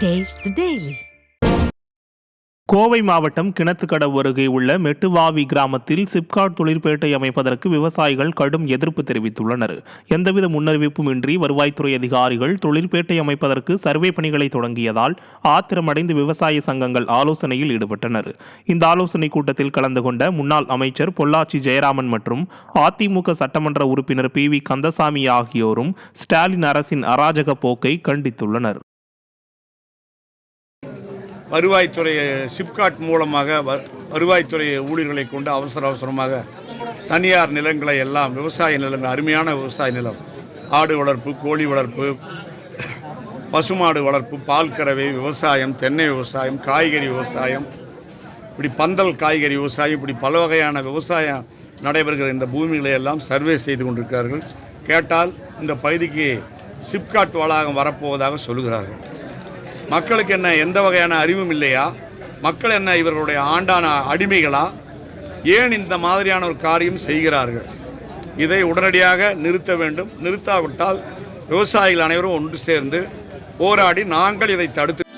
Taste the Daily. Kovai மாவட்டம் கிணத்துக்கடவு அருகே உள்ள மெட்டுவாவி கிராமத்தில் சிப்காட் தொழிற்பேட்டை அமைப்பதற்கு விவசாயிகள் கடும் எதிர்ப்பு தெரிவித்துள்ளனர். எந்தவித முன்னறிவிப்பும் இன்றி வருவாய்த்துறை அதிகாரிகள் தொழிற்பேட்டை அமைப்பதற்கு சர்வே பணிகளை தொடங்கியதால் ஆத்திரமடைந்து விவசாய சங்கங்கள் ஆலோசனையில் ஈடுபட்டனர். இந்த ஆலோசனைக் கூட்டத்தில் கலந்து கொண்ட முன்னாள் அமைச்சர் பொள்ளாச்சி ஜெயராமன் மற்றும் அதிமுக சட்டமன்ற உறுப்பினர் PV கந்தசாமி ஆகியோரும் ஸ்டாலின் அரசின் அராஜக போக்கை கண்டித்துள்ளனர். வருவாய்த்துறை சிப்காட் மூலமாக வருவாய்த்துறை ஊழியர்களை கொண்டு அவசரமாக தனியார் நிலங்களை எல்லாம் விவசாய நிலங்கள், அருமையான விவசாய நிலம், ஆடு வளர்ப்பு, கோழி வளர்ப்பு, பசுமாடு வளர்ப்பு, பால் கறவை விவசாயம், தென்னை விவசாயம், காய்கறி விவசாயம், இப்படி பந்தல் காய்கறி விவசாயம், இப்படி பல வகையான விவசாயம் நடைபெறுகிற இந்த பூமிகளை எல்லாம் சர்வே செய்து கொண்டிருக்கிறார்கள். கேட்டால் இந்த பகுதிக்கு சிப்காட் வளாகம் வரப்போவதாக சொல்லுகிறார்கள். மக்களுக்கு என்ன எந்த வகையான அறிவும் இல்லையா? மக்கள் என்ன இவர்களுடைய ஆண்டான அடிமைகளா? ஏன் இந்த மாதிரியான ஒரு காரியம் செய்கிறார்கள்? இதை உடனடியாக நிறுத்த வேண்டும். நிறுத்தாவிட்டால் விவசாயிகள் அனைவரும் ஒன்று சேர்ந்து போராடி நாங்கள் இதை தடுத்து